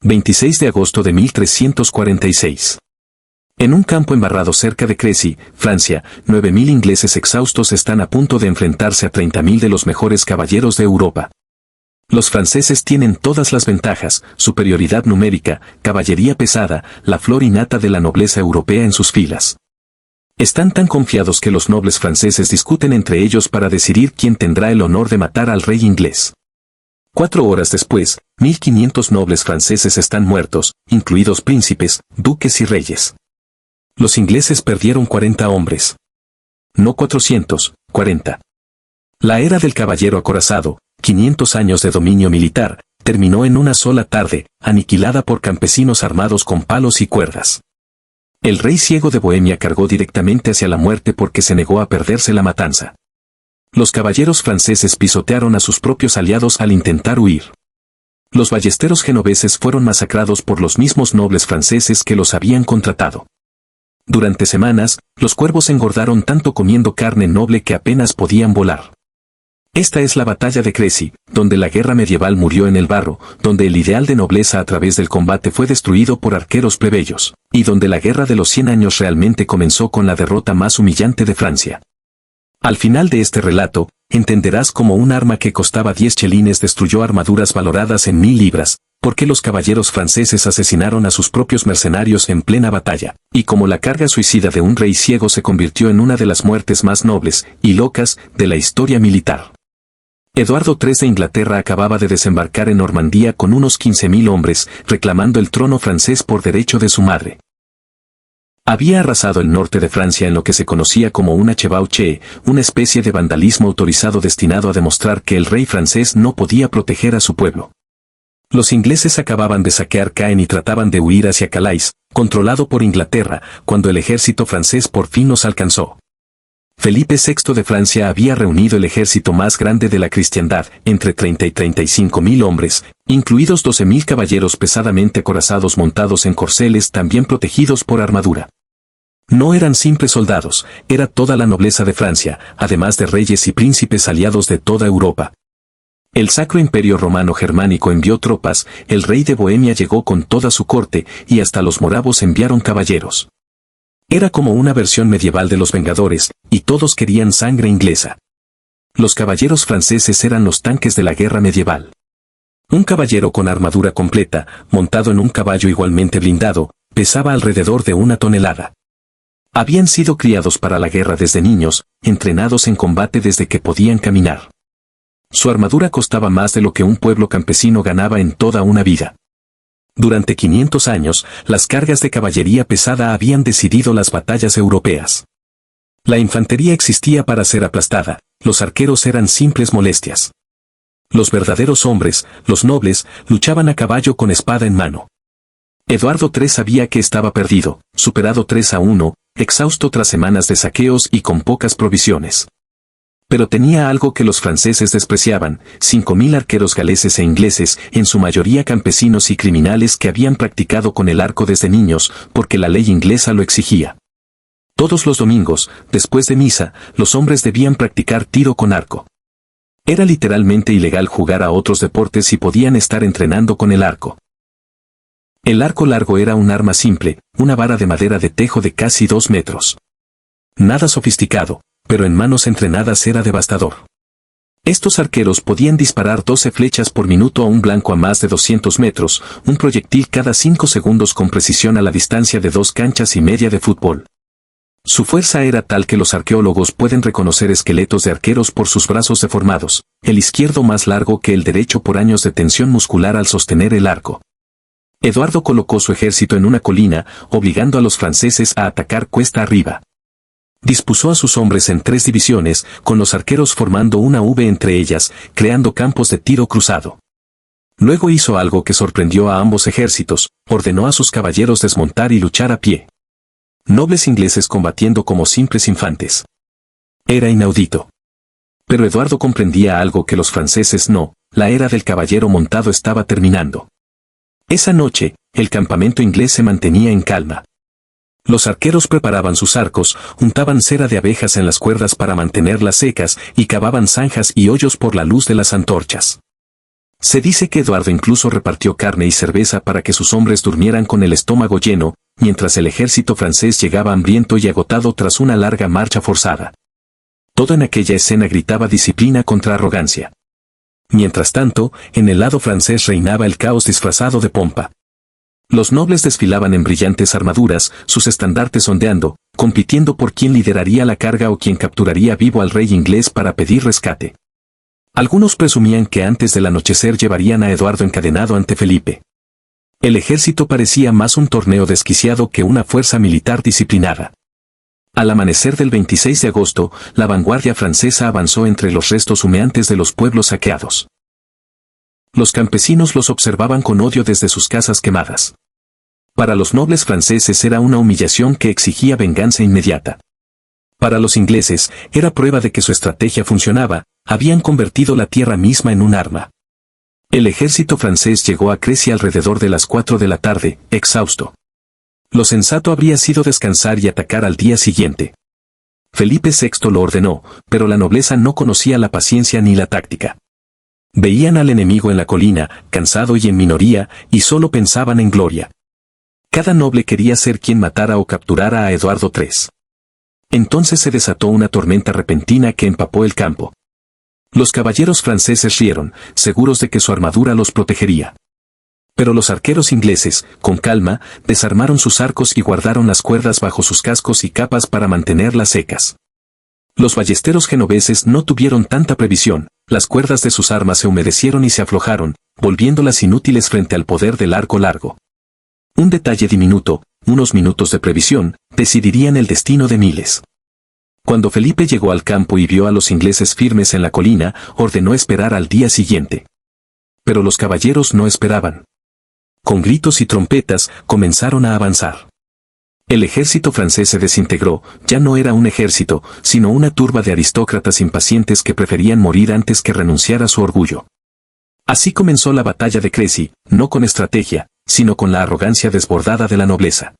26 de agosto de 1346. En un campo embarrado cerca de Crécy, Francia, 9.000 ingleses exhaustos están a punto de enfrentarse a 30.000 de los mejores caballeros de Europa. Los franceses tienen todas las ventajas, superioridad numérica, caballería pesada, la flor innata de la nobleza europea en sus filas. Están tan confiados que los nobles franceses discuten entre ellos para decidir quién tendrá el honor de matar al rey inglés. 4 horas después, 1.500 nobles franceses están muertos, incluidos príncipes, duques y reyes. Los ingleses perdieron 40 hombres. No 400, 40. La era del caballero acorazado, 500 años de dominio militar, terminó en una sola tarde, aniquilada por campesinos armados con palos y cuerdas. El rey ciego de Bohemia cargó directamente hacia la muerte porque se negó a perderse la matanza. Los caballeros franceses pisotearon a sus propios aliados al intentar huir. Los ballesteros genoveses fueron masacrados por los mismos nobles franceses que los habían contratado. Durante semanas, los cuervos engordaron tanto comiendo carne noble que apenas podían volar. Esta es la batalla de Crécy, donde la guerra medieval murió en el barro, donde el ideal de nobleza a través del combate fue destruido por arqueros plebeyos, y donde la guerra de los 100 años realmente comenzó con la derrota más humillante de Francia. Al final de este relato, entenderás cómo un arma que costaba 10 chelines destruyó armaduras valoradas en 1.000 libras, por qué los caballeros franceses asesinaron a sus propios mercenarios en plena batalla, y cómo la carga suicida de un rey ciego se convirtió en una de las muertes más nobles y locas de la historia militar. Eduardo III de Inglaterra acababa de desembarcar en Normandía con unos 15.000 hombres, reclamando el trono francés por derecho de su madre. Había arrasado el norte de Francia en lo que se conocía como una chevauchée, una especie de vandalismo autorizado destinado a demostrar que el rey francés no podía proteger a su pueblo. Los ingleses acababan de saquear Caen y trataban de huir hacia Calais, controlado por Inglaterra, cuando el ejército francés por fin los alcanzó. Felipe VI de Francia había reunido el ejército más grande de la cristiandad, entre 30 y 35.000 hombres, incluidos 12.000 caballeros pesadamente acorazados montados en corceles también protegidos por armadura. No eran simples soldados, era toda la nobleza de Francia, además de reyes y príncipes aliados de toda Europa. El Sacro Imperio Romano Germánico envió tropas, el rey de Bohemia llegó con toda su corte, y hasta los moravos enviaron caballeros. Era como una versión medieval de los Vengadores, y todos querían sangre inglesa. Los caballeros franceses eran los tanques de la guerra medieval. Un caballero con armadura completa, montado en un caballo igualmente blindado, pesaba alrededor de 1 tonelada. Habían sido criados para la guerra desde niños, entrenados en combate desde que podían caminar. Su armadura costaba más de lo que un pueblo campesino ganaba en toda una vida. Durante 500 años, las cargas de caballería pesada habían decidido las batallas europeas. La infantería existía para ser aplastada, los arqueros eran simples molestias. Los verdaderos hombres, los nobles, luchaban a caballo con espada en mano. Eduardo III sabía que estaba perdido, superado 3-1, exhausto tras semanas de saqueos y con pocas provisiones. Pero tenía algo que los franceses despreciaban, 5.000 arqueros galeses e ingleses, en su mayoría campesinos y criminales que habían practicado con el arco desde niños, porque la ley inglesa lo exigía. Todos los domingos, después de misa, los hombres debían practicar tiro con arco. Era literalmente ilegal jugar a otros deportes y podían estar entrenando con el arco. El arco largo era un arma simple, una vara de madera de tejo de casi 2 metros. Nada sofisticado, pero en manos entrenadas era devastador. Estos arqueros podían disparar 12 flechas por minuto a un blanco a más de 200 metros, un proyectil cada 5 segundos con precisión a la distancia de 2 canchas y media de fútbol. Su fuerza era tal que los arqueólogos pueden reconocer esqueletos de arqueros por sus brazos deformados, el izquierdo más largo que el derecho por años de tensión muscular al sostener el arco. Eduardo colocó su ejército en una colina, obligando a los franceses a atacar cuesta arriba. Dispuso a sus hombres en 3 divisiones, con los arqueros formando una V entre ellas, creando campos de tiro cruzado. Luego hizo algo que sorprendió a ambos ejércitos, ordenó a sus caballeros desmontar y luchar a pie. Nobles ingleses combatiendo como simples infantes. Era inaudito. Pero Eduardo comprendía algo que los franceses no, la era del caballero montado estaba terminando. Esa noche, el campamento inglés se mantenía en calma. Los arqueros preparaban sus arcos, untaban cera de abejas en las cuerdas para mantenerlas secas y cavaban zanjas y hoyos por la luz de las antorchas. Se dice que Eduardo incluso repartió carne y cerveza para que sus hombres durmieran con el estómago lleno, mientras el ejército francés llegaba hambriento y agotado tras una larga marcha forzada. Todo en aquella escena gritaba disciplina contra arrogancia. Mientras tanto, en el lado francés reinaba el caos disfrazado de pompa. Los nobles desfilaban en brillantes armaduras, sus estandartes ondeando, compitiendo por quién lideraría la carga o quién capturaría vivo al rey inglés para pedir rescate. Algunos presumían que antes del anochecer llevarían a Eduardo encadenado ante Felipe. El ejército parecía más un torneo desquiciado que una fuerza militar disciplinada. Al amanecer del 26 de agosto, la vanguardia francesa avanzó entre los restos humeantes de los pueblos saqueados. Los campesinos los observaban con odio desde sus casas quemadas. Para los nobles franceses era una humillación que exigía venganza inmediata. Para los ingleses, era prueba de que su estrategia funcionaba, habían convertido la tierra misma en un arma. El ejército francés llegó a Crecy alrededor de las 4 de la tarde, exhausto. Lo sensato habría sido descansar y atacar al día siguiente. Felipe VI lo ordenó, pero la nobleza no conocía la paciencia ni la táctica. Veían al enemigo en la colina, cansado y en minoría, y solo pensaban en gloria. Cada noble quería ser quien matara o capturara a Eduardo III. Entonces se desató una tormenta repentina que empapó el campo. Los caballeros franceses rieron, seguros de que su armadura los protegería. Pero los arqueros ingleses, con calma, desarmaron sus arcos y guardaron las cuerdas bajo sus cascos y capas para mantenerlas secas. Los ballesteros genoveses no tuvieron tanta previsión, las cuerdas de sus armas se humedecieron y se aflojaron, volviéndolas inútiles frente al poder del arco largo. Un detalle diminuto, unos minutos de previsión, decidirían el destino de miles. Cuando Felipe llegó al campo y vio a los ingleses firmes en la colina, ordenó esperar al día siguiente. Pero los caballeros no esperaban. Con gritos y trompetas, comenzaron a avanzar. El ejército francés se desintegró, ya no era un ejército, sino una turba de aristócratas impacientes que preferían morir antes que renunciar a su orgullo. Así comenzó la batalla de Crecy, no con estrategia, sino con la arrogancia desbordada de la nobleza.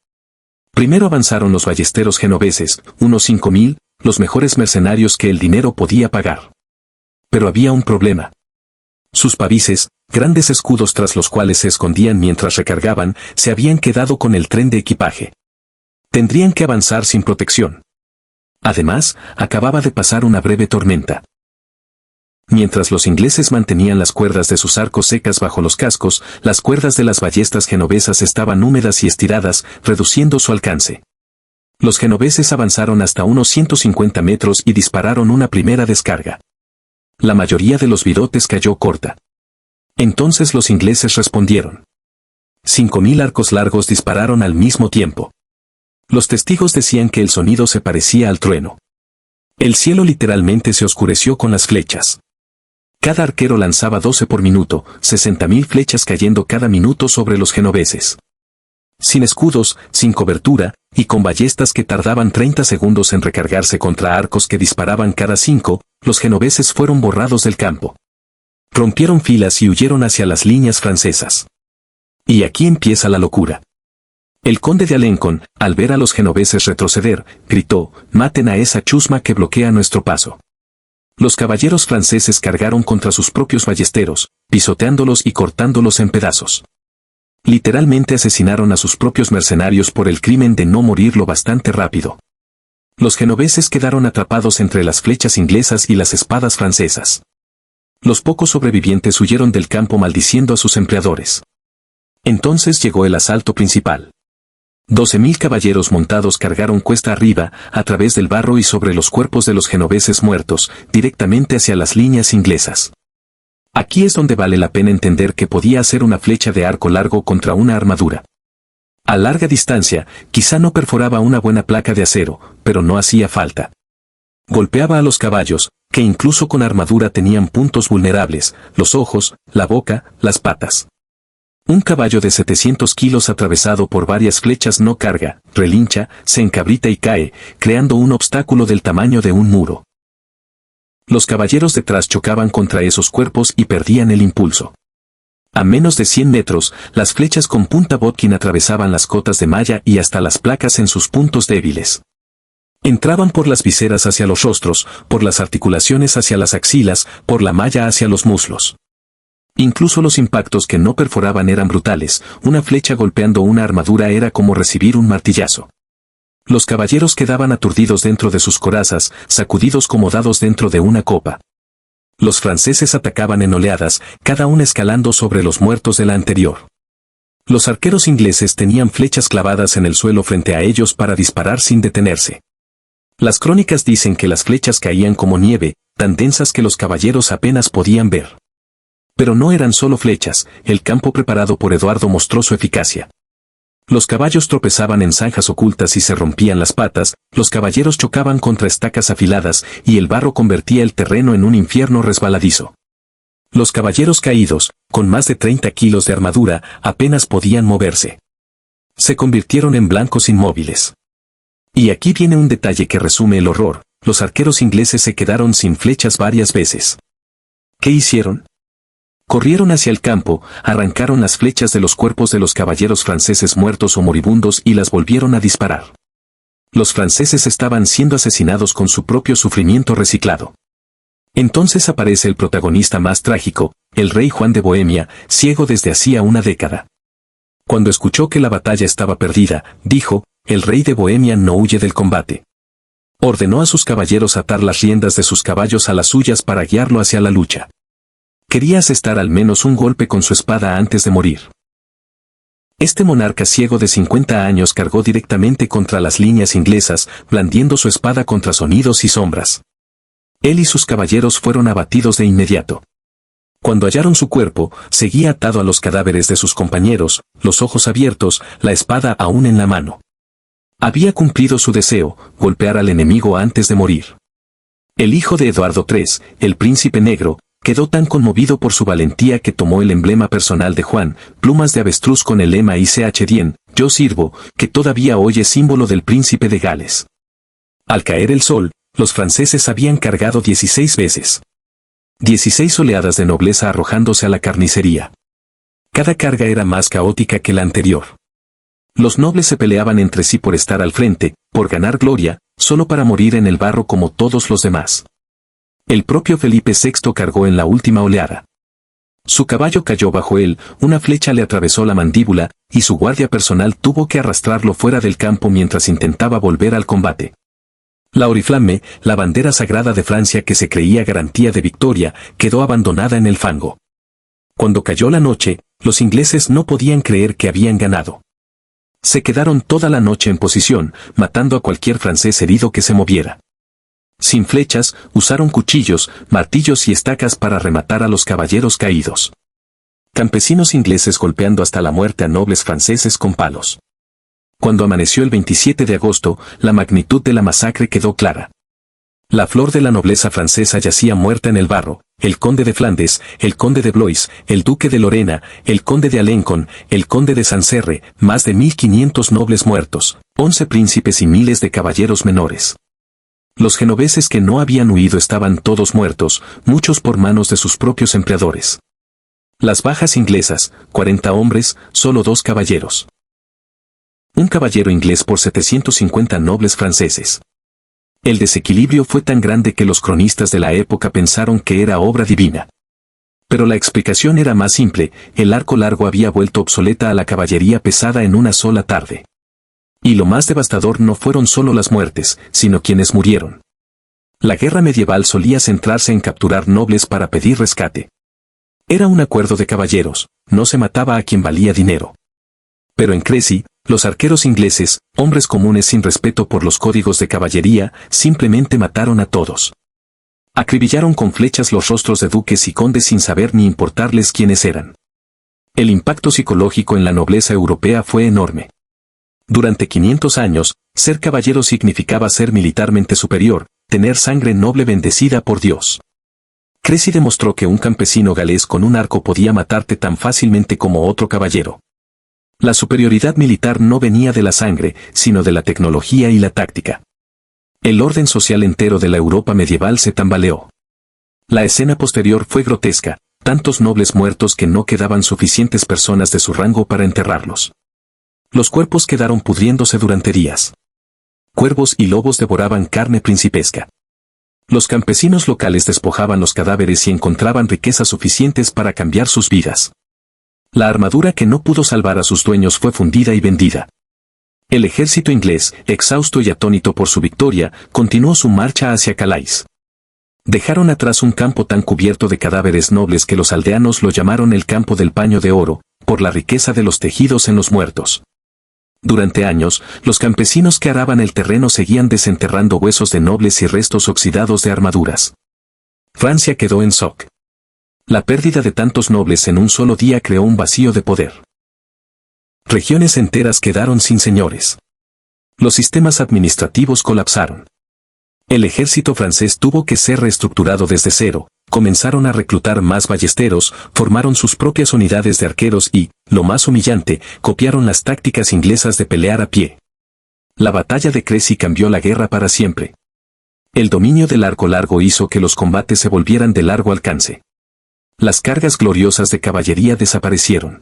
Primero avanzaron los ballesteros genoveses, unos 5.000, los mejores mercenarios que el dinero podía pagar. Pero había un problema. Sus pavises, grandes escudos tras los cuales se escondían mientras recargaban, se habían quedado con el tren de equipaje. Tendrían que avanzar sin protección. Además, acababa de pasar una breve tormenta. Mientras los ingleses mantenían las cuerdas de sus arcos secas bajo los cascos, las cuerdas de las ballestas genovesas estaban húmedas y estiradas, reduciendo su alcance. Los genoveses avanzaron hasta unos 150 metros y dispararon una primera descarga. La mayoría de los virotes cayó corta. Entonces los ingleses respondieron. 5.000 arcos largos dispararon al mismo tiempo. Los testigos decían que el sonido se parecía al trueno. El cielo literalmente se oscureció con las flechas. Cada arquero lanzaba 12 por minuto, 60.000 flechas cayendo cada minuto sobre los genoveses. Sin escudos, sin cobertura, y con ballestas que tardaban 30 segundos en recargarse contra arcos que disparaban cada 5, los genoveses fueron borrados del campo. Rompieron filas y huyeron hacia las líneas francesas. Y aquí empieza la locura. El conde de Alencon, al ver a los genoveses retroceder, gritó, «Maten a esa chusma que bloquea nuestro paso». Los caballeros franceses cargaron contra sus propios ballesteros, pisoteándolos y cortándolos en pedazos. Literalmente asesinaron a sus propios mercenarios por el crimen de no morir lo bastante rápido. Los genoveses quedaron atrapados entre las flechas inglesas y las espadas francesas. Los pocos sobrevivientes huyeron del campo maldiciendo a sus empleadores. Entonces llegó el asalto principal. 12.000 caballeros montados cargaron cuesta arriba, a través del barro y sobre los cuerpos de los genoveses muertos, directamente hacia las líneas inglesas. Aquí es donde vale la pena entender que podía hacer una flecha de arco largo contra una armadura. A larga distancia, quizá no perforaba una buena placa de acero, pero no hacía falta. Golpeaba a los caballos, que incluso con armadura tenían puntos vulnerables, los ojos, la boca, las patas. Un caballo de 700 kilos atravesado por varias flechas no carga, relincha, se encabrita y cae, creando un obstáculo del tamaño de un muro. Los caballeros detrás chocaban contra esos cuerpos y perdían el impulso. A menos de 100 metros, las flechas con punta Botkin atravesaban las cotas de malla y hasta las placas en sus puntos débiles. Entraban por las viseras hacia los rostros, por las articulaciones hacia las axilas, por la malla hacia los muslos. Incluso los impactos que no perforaban eran brutales, una flecha golpeando una armadura era como recibir un martillazo. Los caballeros quedaban aturdidos dentro de sus corazas, sacudidos como dados dentro de una copa. Los franceses atacaban en oleadas, cada una escalando sobre los muertos de la anterior. Los arqueros ingleses tenían flechas clavadas en el suelo frente a ellos para disparar sin detenerse. Las crónicas dicen que las flechas caían como nieve, tan densas que los caballeros apenas podían ver. Pero no eran solo flechas, el campo preparado por Eduardo mostró su eficacia. Los caballos tropezaban en zanjas ocultas y se rompían las patas, los caballeros chocaban contra estacas afiladas y el barro convertía el terreno en un infierno resbaladizo. Los caballeros caídos, con más de 30 kilos de armadura, apenas podían moverse. Se convirtieron en blancos inmóviles. Y aquí viene un detalle que resume el horror, los arqueros ingleses se quedaron sin flechas varias veces. ¿Qué hicieron? Corrieron hacia el campo, arrancaron las flechas de los cuerpos de los caballeros franceses muertos o moribundos y las volvieron a disparar. Los franceses estaban siendo asesinados con su propio sufrimiento reciclado. Entonces aparece el protagonista más trágico, el rey Juan de Bohemia, ciego desde hacía una década. Cuando escuchó que la batalla estaba perdida, dijo, el rey de Bohemia no huye del combate. Ordenó a sus caballeros atar las riendas de sus caballos a las suyas para guiarlo hacia la lucha. Quería asestar al menos un golpe con su espada antes de morir. Este monarca ciego de 50 años cargó directamente contra las líneas inglesas, blandiendo su espada contra sonidos y sombras. Él y sus caballeros fueron abatidos de inmediato. Cuando hallaron su cuerpo, seguía atado a los cadáveres de sus compañeros, los ojos abiertos, la espada aún en la mano. Había cumplido su deseo, golpear al enemigo antes de morir. El hijo de Eduardo III, el príncipe negro, quedó tan conmovido por su valentía que tomó el emblema personal de Juan, plumas de avestruz con el lema ICH-10, yo sirvo, que todavía hoy es símbolo del príncipe de Gales. Al caer el sol, los franceses habían cargado 16 veces. 16 oleadas de nobleza arrojándose a la carnicería. Cada carga era más caótica que la anterior. Los nobles se peleaban entre sí por estar al frente, por ganar gloria, solo para morir en el barro como todos los demás. El propio Felipe VI cargó en la última oleada. Su caballo cayó bajo él, una flecha le atravesó la mandíbula, y su guardia personal tuvo que arrastrarlo fuera del campo mientras intentaba volver al combate. La oriflamme, la bandera sagrada de Francia que se creía garantía de victoria, quedó abandonada en el fango. Cuando cayó la noche, los ingleses no podían creer que habían ganado. Se quedaron toda la noche en posición, matando a cualquier francés herido que se moviera. Sin flechas, usaron cuchillos, martillos y estacas para rematar a los caballeros caídos. Campesinos ingleses golpeando hasta la muerte a nobles franceses con palos. Cuando amaneció el 27 de agosto, la magnitud de la masacre quedó clara. La flor de la nobleza francesa yacía muerta en el barro, el conde de Flandes, el conde de Blois, el duque de Lorena, el conde de Alencon, el conde de Sancerre, más de 1500 nobles muertos, 11 príncipes y miles de caballeros menores. Los genoveses que no habían huido estaban todos muertos, muchos por manos de sus propios empleadores. Las bajas inglesas, 40 hombres, solo 2 caballeros. Un caballero inglés por 750 nobles franceses. El desequilibrio fue tan grande que los cronistas de la época pensaron que era obra divina. Pero la explicación era más simple, el arco largo había vuelto obsoleta a la caballería pesada en una sola tarde. Y lo más devastador no fueron solo las muertes, sino quienes murieron. La guerra medieval solía centrarse en capturar nobles para pedir rescate. Era un acuerdo de caballeros, no se mataba a quien valía dinero. Pero en Crécy, los arqueros ingleses, hombres comunes sin respeto por los códigos de caballería, simplemente mataron a todos. Acribillaron con flechas los rostros de duques y condes sin saber ni importarles quiénes eran. El impacto psicológico en la nobleza europea fue enorme. Durante 500 años, ser caballero significaba ser militarmente superior, tener sangre noble bendecida por Dios. Crécy demostró que un campesino galés con un arco podía matarte tan fácilmente como otro caballero. La superioridad militar no venía de la sangre, sino de la tecnología y la táctica. El orden social entero de la Europa medieval se tambaleó. La escena posterior fue grotesca, tantos nobles muertos que no quedaban suficientes personas de su rango para enterrarlos. Los cuerpos quedaron pudriéndose durante días. Cuervos y lobos devoraban carne principesca. Los campesinos locales despojaban los cadáveres y encontraban riquezas suficientes para cambiar sus vidas. La armadura que no pudo salvar a sus dueños fue fundida y vendida. El ejército inglés, exhausto y atónito por su victoria, continuó su marcha hacia Calais. Dejaron atrás un campo tan cubierto de cadáveres nobles que los aldeanos lo llamaron el campo del paño de oro, por la riqueza de los tejidos en los muertos. Durante años, los campesinos que araban el terreno seguían desenterrando huesos de nobles y restos oxidados de armaduras. Francia quedó en shock. La pérdida de tantos nobles en un solo día creó un vacío de poder. Regiones enteras quedaron sin señores. Los sistemas administrativos colapsaron. El ejército francés tuvo que ser reestructurado desde cero, comenzaron a reclutar más ballesteros, formaron sus propias unidades de arqueros y, lo más humillante, copiaron las tácticas inglesas de pelear a pie. La batalla de Crécy cambió la guerra para siempre. El dominio del arco largo hizo que los combates se volvieran de largo alcance. Las cargas gloriosas de caballería desaparecieron.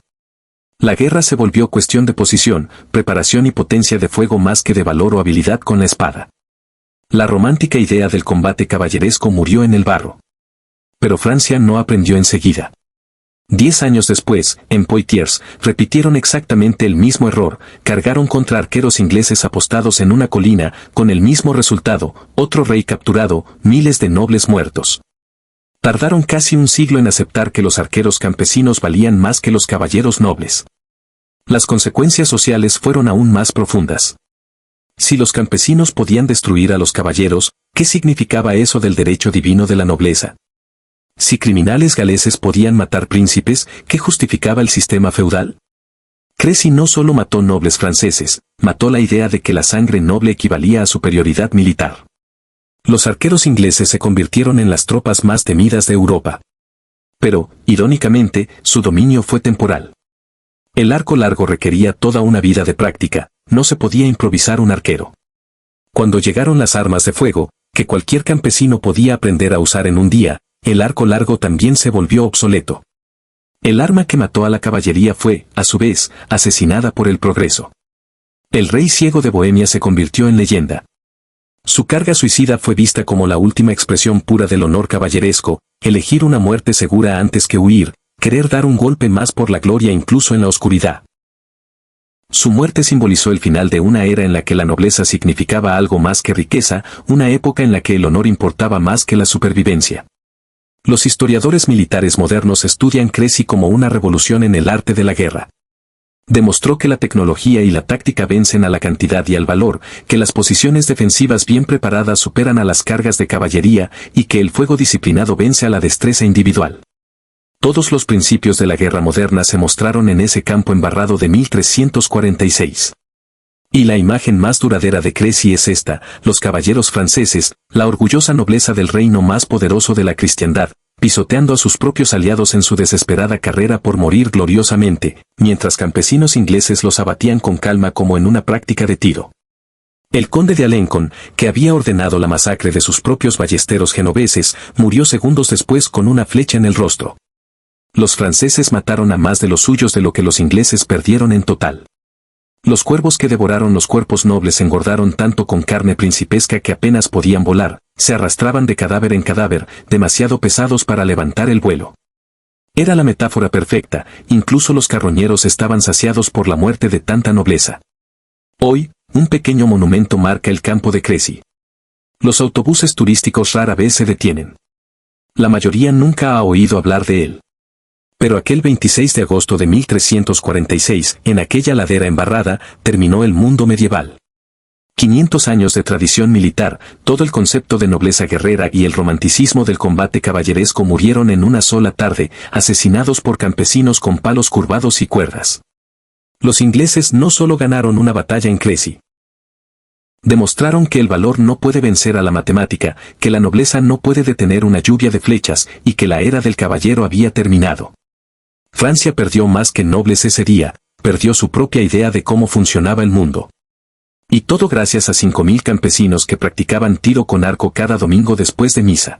La guerra se volvió cuestión de posición, preparación y potencia de fuego más que de valor o habilidad con la espada. La romántica idea del combate caballeresco murió en el barro. Pero Francia no aprendió enseguida. 10 años después, en Poitiers, repitieron exactamente el mismo error, cargaron contra arqueros ingleses apostados en una colina, con el mismo resultado, otro rey capturado, miles de nobles muertos. Tardaron casi un siglo en aceptar que los arqueros campesinos valían más que los caballeros nobles. Las consecuencias sociales fueron aún más profundas. Si los campesinos podían destruir a los caballeros, ¿qué significaba eso del derecho divino de la nobleza? Si criminales galeses podían matar príncipes, ¿qué justificaba el sistema feudal? Crécy no solo mató nobles franceses, mató la idea de que la sangre noble equivalía a superioridad militar. Los arqueros ingleses se convirtieron en las tropas más temidas de Europa. Pero, irónicamente, su dominio fue temporal. El arco largo requería toda una vida de práctica, no se podía improvisar un arquero. Cuando llegaron las armas de fuego, que cualquier campesino podía aprender a usar en un día, el arco largo también se volvió obsoleto. El arma que mató a la caballería fue, a su vez, asesinada por el progreso. El rey ciego de Bohemia se convirtió en leyenda. Su carga suicida fue vista como la última expresión pura del honor caballeresco, elegir una muerte segura antes que huir, querer dar un golpe más por la gloria incluso en la oscuridad. Su muerte simbolizó el final de una era en la que la nobleza significaba algo más que riqueza, una época en la que el honor importaba más que la supervivencia. Los historiadores militares modernos estudian Crécy como una revolución en el arte de la guerra. Demostró que la tecnología y la táctica vencen a la cantidad y al valor, que las posiciones defensivas bien preparadas superan a las cargas de caballería y que el fuego disciplinado vence a la destreza individual. Todos los principios de la guerra moderna se mostraron en ese campo embarrado de 1346. Y la imagen más duradera de Crécy es esta: los caballeros franceses, la orgullosa nobleza del reino más poderoso de la cristiandad, pisoteando a sus propios aliados en su desesperada carrera por morir gloriosamente, mientras campesinos ingleses los abatían con calma como en una práctica de tiro. El conde de Alencon, que había ordenado la masacre de sus propios ballesteros genoveses, murió segundos después con una flecha en el rostro. Los franceses mataron a más de los suyos de lo que los ingleses perdieron en total. Los cuervos que devoraron los cuerpos nobles engordaron tanto con carne principesca que apenas podían volar, se arrastraban de cadáver en cadáver, demasiado pesados para levantar el vuelo. Era la metáfora perfecta, incluso los carroñeros estaban saciados por la muerte de tanta nobleza. Hoy, un pequeño monumento marca el campo de Crécy. Los autobuses turísticos rara vez se detienen. La mayoría nunca ha oído hablar de él. Pero aquel 26 de agosto de 1346, en aquella ladera embarrada, terminó el mundo medieval. 500 años de tradición militar, todo el concepto de nobleza guerrera y el romanticismo del combate caballeresco murieron en una sola tarde, asesinados por campesinos con palos curvados y cuerdas. Los ingleses no solo ganaron una batalla en Crécy. Demostraron que el valor no puede vencer a la matemática, que la nobleza no puede detener una lluvia de flechas, y que la era del caballero había terminado. Francia perdió más que nobles ese día, perdió su propia idea de cómo funcionaba el mundo. Y todo gracias a 5.000 campesinos que practicaban tiro con arco cada domingo después de misa.